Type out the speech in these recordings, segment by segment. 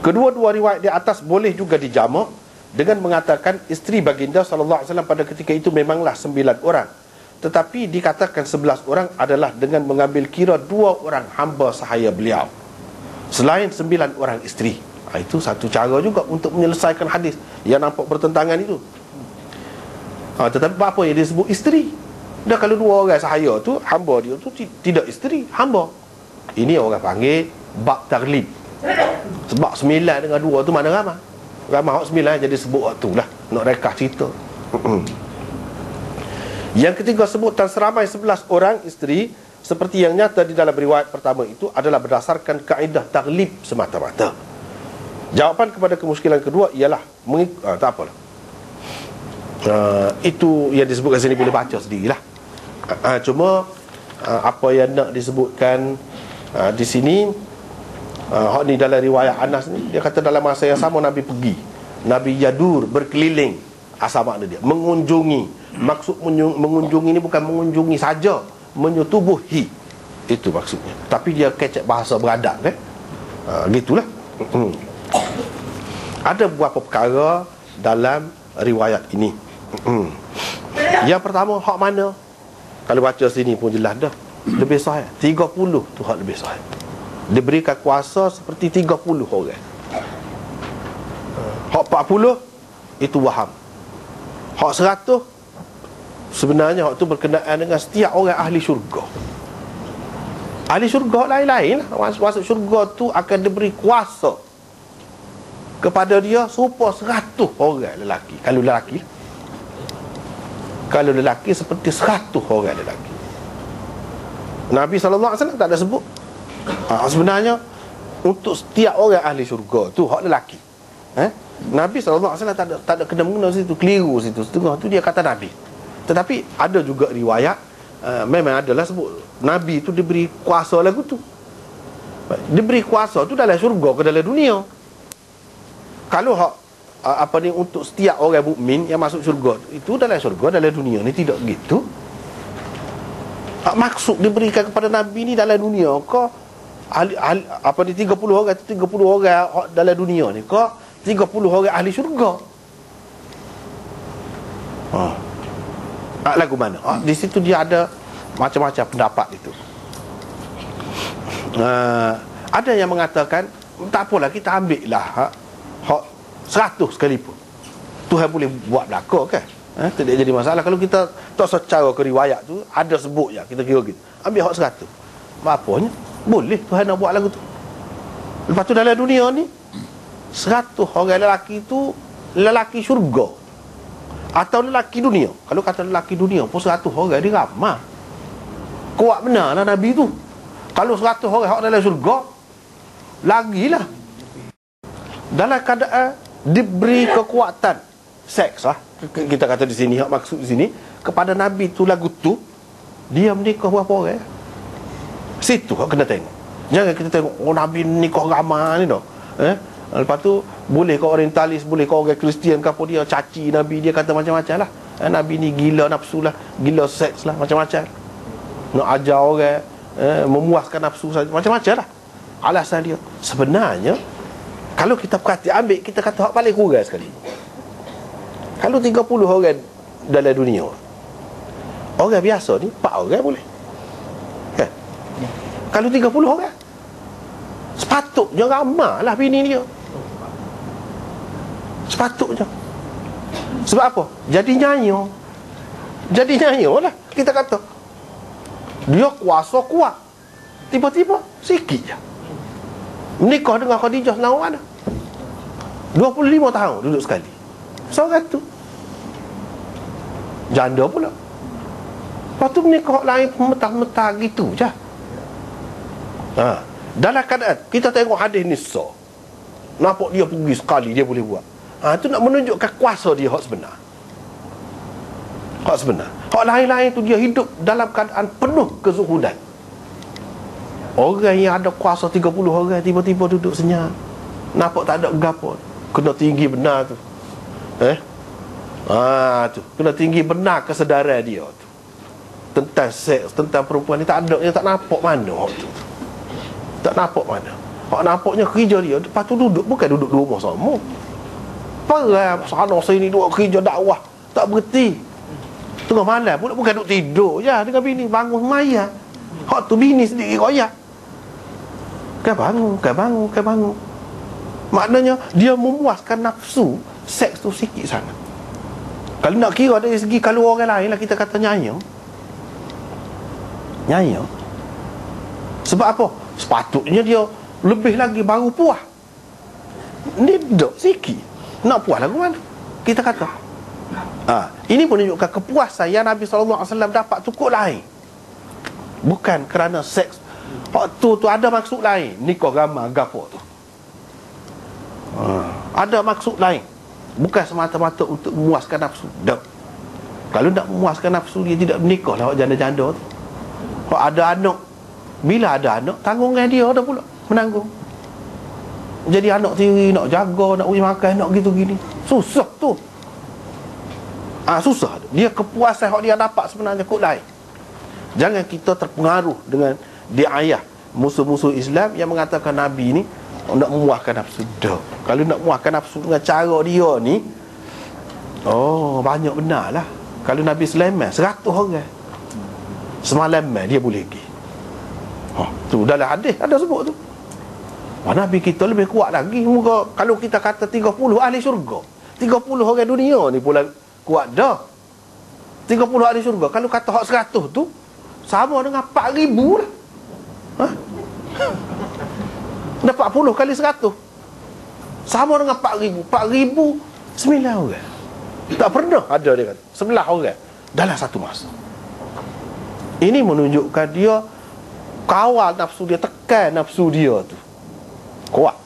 Kedua-dua riwayat di atas boleh juga dijamak dengan mengatakan isteri baginda SAW pada ketika itu memanglah 9 orang, tetapi dikatakan 11 orang adalah dengan mengambil kira 2 orang hamba sahaya beliau selain 9 orang isteri. Itu satu cara juga untuk menyelesaikan hadis yang nampak bertentangan itu. Tetapi apa yang disebut isteri? Dah kalau 2 orang sahaya tu, hamba dia tu tidak isteri, hamba. Ini orang panggil bab taglib. Sebab 9 dengan 2 tu mana ramai? Ramai 9 jadi sebut waktu lah, nak rekah cerita. Yang ketiga, sebutan seramai 11 orang isteri seperti yang nyata di dalam riwayat pertama itu adalah berdasarkan kaedah taglib semata-mata. Jawapan kepada kemuskilan kedua ialah tak apalah. Itu yang disebutkan sini boleh baca sendirilah. Cuma apa yang nak disebutkan di sini, ni dalam riwayat Anas ni, dia kata dalam masa yang sama Nabi pergi, Nabi yadur, berkeliling. Asal makna dia mengunjungi. Maksud mengunjungi ni bukan mengunjungi saja, menyetubuhi, itu maksudnya. Tapi dia kecek bahasa beradab gitulah. Ada beberapa perkara dalam riwayat ini. Yang pertama, hak mana? Kalau baca sini pun jelas dah, lebih sahih 30 tu hak lebih sahih. Diberikan kuasa seperti 30 orang. Hak 40 itu waham. Hak 100 sebenarnya hak tu berkenaan dengan setiap orang ahli syurga. Ahli syurga lain-lain lah. Masuk syurga tu akan diberi kuasa kepada dia serupa 100 orang lelaki. Kalau lelaki seperti 100 orang lelaki. Nabi SAW tak ada sebut. Sebenarnya untuk setiap orang ahli syurga tu hak lelaki. Nabi SAW tak ada kena mengena situ, keliru situ. Setengah tu dia kata Nabi. Tetapi ada juga riwayat memang adalah sebut Nabi tu diberi kuasa lagu tu. Diberi kuasa tu dalam syurga ke dalam dunia. Kalau hak untuk setiap orang mukmin yang masuk syurga itu dalam syurga, dalam dunia ni tidak gitu. Maksud diberikan kepada Nabi ni dalam dunia ke 30 orang tu 30 orang dalam dunia ni ke 30 orang ahli syurga? Lagu mana? Di situ dia ada macam-macam pendapat itu. Ada yang mengatakan tak apalah, kita ambil lah hak 100 sekalipun, Tuhan boleh buat belaka kan? Tidak jadi masalah. Kalau kita tak secara ke riwayat tu ada sebut je, kita kira gitu, ambil hak 100. Apanya? Boleh Tuhan nak buat lagu tu. Lepas tu dalam dunia ni 100 orang lelaki tu lelaki syurga atau lelaki dunia. Kalau kata lelaki dunia pun 100 orang dia ramai. Kuat benar lah Nabi tu. Kalau 100 orang hak dalam syurga, lagilah dalam keadaan diberi kekuatan seks lah. Kita kata di sini, hak maksud di sini kepada Nabi tu lagu tu, dia menikah berapa orang? Situ hak kena tengok. Jangan kita tengok Nabi nikah ramai ni dah. Lepas tu boleh kau orientalis, boleh kau orang Kristian ke apa, dia caci Nabi, dia kata macam-macam lah. Nabi ni gila nafsu lah, gila seks lah, macam-macam. Nak ajar orang memuaskan nafsu saja, macam-macam lah alasan dia. Sebenarnya kalau kita perhati ambil, kita kata hak paling kurang sekali. Kalau 30 orang dalam dunia, orang biasa ni 4 orang boleh kan? Kalau 30 orang, sepatutnya ramai lah bini dia. Sepatutnya. Sebab apa? Jadi nyanyi lah. Kita kata dia kuasa kuat, tiba-tiba sikit je menikah dengan Khadijah selama mana 25 tahun duduk sekali. Seorang tu janda pula. Lepas tu menikah lain mentah-mentah gitu je. Dalam keadaan kita tengok hadis Nisa, nampak dia pergi sekali dia boleh buat. Itu nak menunjukkan kuasa dia hak sebenar. Hak sebenar. Hak lain-lain tu dia hidup dalam keadaan penuh kezuhudan. Orang yang ada kuasa 30 orang tiba-tiba duduk senyap, nampak tak ada gapo. Kena tinggi benar tu. Tu kena tinggi benar kesedaran dia tu tentang seks, tentang perempuan ni. Tak ada, dia tak nampak mana tu. Tak nampak mana. Hak nampaknya kerja dia, lepas tu duduk, bukan duduk di rumah sama. Perang sana sini duduk kerja dakwah, tak berhenti. Tengah malam pula bukan duduk tidur je dengan bini, bangun semaya. Hak tu bini sendiri royak. Kan bangun. Maknanya dia memuaskan nafsu seks tu sikit sangat. Kalau nak kira dari segi kalau orang lain lah, kita kata nyayang. Sebab apa? Sepatutnya dia lebih lagi baru puas. Ni duduk sikit, nak puas lagu mana? Kita kata ini pun menunjukkan kepuasan yang Nabi SAW dapat tu kok lain. Bukan kerana seks. Tu ada maksud lain. Nikah ramah gapo tu. Ada maksud lain. Bukan semata-mata untuk memuaskan nafsu. Tak. Kalau nak memuaskan nafsu, dia tidak menikah lah janda-janda tu. Kalau ada anak, bila ada anak, tanggungan dia dah pula menanggung. Jadi anak tiri, nak jaga, nak beri makan, nak gitu gini. Susah tu. Susah tu. Dia kepuasan yang dia dapat sebenarnya kok lain. Jangan kita terpengaruh dengan diayah musuh-musuh Islam yang mengatakan Nabi ni nak memuaskan nafsu. Dah. Kalau nak memuaskan nafsu dengan cara dia ni, banyak benar lah. Kalau Nabi Sulaiman 100 orang semalam dia boleh pergi. Tu dalam hadis ada sebut tu. Nabi kita lebih kuat lagi. Muka kalau kita kata 30 ahli syurga, 30 orang dunia ni pula kuat dah. 30 ahli syurga. Kalau kata hak 100 tu sama dengan 4,000 lah. Dah 40 kali 100 sama dengan 4,000. 4,000 9 orang. Tak pernah ada dia kata 11 orang dalam satu masa. Ini menunjukkan dia kawal nafsu dia, tekan nafsu dia tu kuat.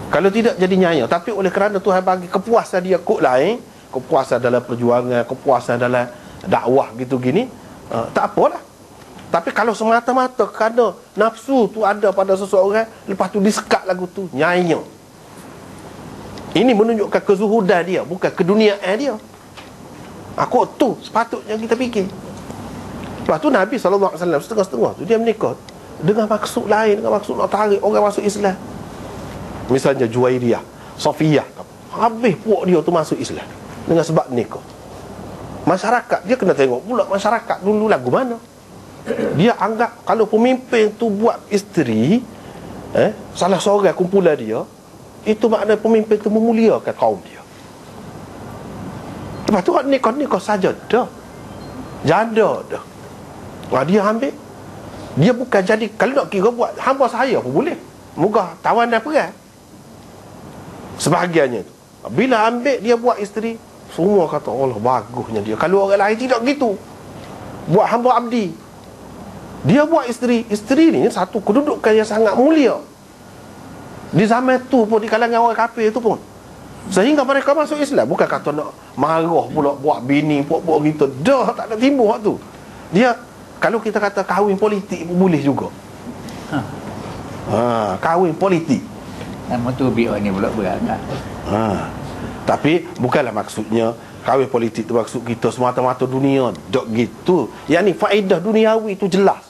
Kalau tidak jadi nyayang. Tapi oleh kerana Tuhan bagi kepuasan dia kok lain, kepuasan dalam perjuangan, kepuasan dalam dakwah gitu gini, tak apalah. Tapi kalau semata-mata kerana nafsu tu ada pada seseorang, lepas tu disekat lagu tu, nyayang. Ini menunjukkan kezuhudan dia, bukan keduniaan dia. Aku tu sepatutnya kita fikir. Lepas tu Nabi SAW setengah-setengah tu dia menikah dengan maksud lain, dengan maksud nak tarik orang masuk Islam. Misalnya Juwairiyah, Safiyah, habis puak dia tu masuk Islam dengan sebab nikah. Masyarakat dia kena tengok pula masyarakat dulu lagu mana. Dia anggap kalau pemimpin tu buat isteri salah seorang kumpulan dia, itu makna pemimpin tu memuliakan kaum dia. Lepas tu nikah saja dah, janda dah. Dia ambil. Dia bukan jadi, kalau nak kira buat hamba saya pun boleh, muka tawan dan perang sebahagiannya tu. Bila ambil dia buat isteri, semua kata Allah bagusnya dia. Kalau orang lain tidak gitu, buat hamba abdi, dia buat isteri. Isteri ni satu kedudukan yang sangat mulia di zaman tu pun, di kalangan orang kafir tu pun, sehingga mereka masuk Islam. Bukan kata nak marah pula buat bini, buat gitu. Dah tak ada timbul waktu. Dia, kalau kita kata kahwin politik pun boleh juga. Kahwin politik. Nama tu biar ni pula berat. Tapi bukanlah maksudnya kahwin politik tu maksud kita semata-mata dunia. Dok gitu. Yang ni faedah duniawi tu jelas,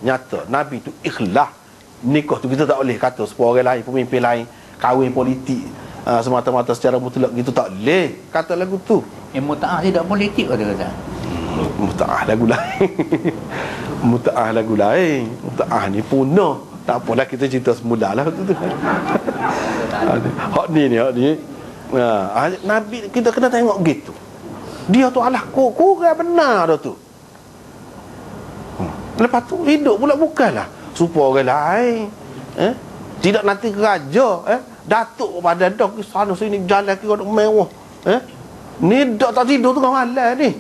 nyata. Nabi tu ikhlas. Nikah tu kita tak boleh kata sepuluh orang lain, pemimpin lain kahwin politik semata-mata secara mutlak gitu, tak boleh kata lagu tu. Muta'ah tidak politik kata-kata. Muta'ah lagu lain. Muta'ah lagu lain. Muta'ah ni punah. Tak apalah, kita cerita semula lah tu. Hak ni. Nabi kita kena tengok gitu. Dia tu alah kurang benar dah tu. Lepas tu hidup pula bukanlah supaya orang lain tidak nanti raja datuk pada dah sana sini jalan kira duk mewah ni tak tidur tengah malam ni.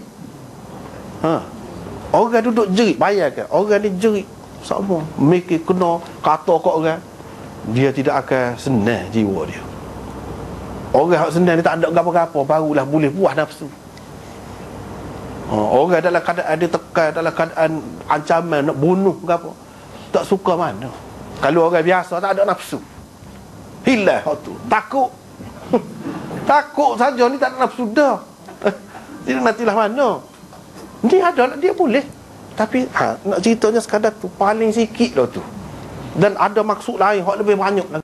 Orang duduk jerit, bayangkan orang ni jerit sama mikir kena kata kat orang, dia tidak akan senang jiwa dia. Orang hak senang ni tak ada apa-apa barulah boleh puas nafsu. Orang dalam keadaan dia tekan, dalam keadaan ancaman nak bunuh ke apa, tak suka mana. Kalau orang biasa tak ada nafsu, hilang hak tu, takut. Takut saja ni tak ada nafsu dah. Dia nantilah mana. Ni ada dia boleh. Tapi nak ceritanya sekadar tu paling sikit lah tu. Dan ada maksud lain hak lebih banyak lagi.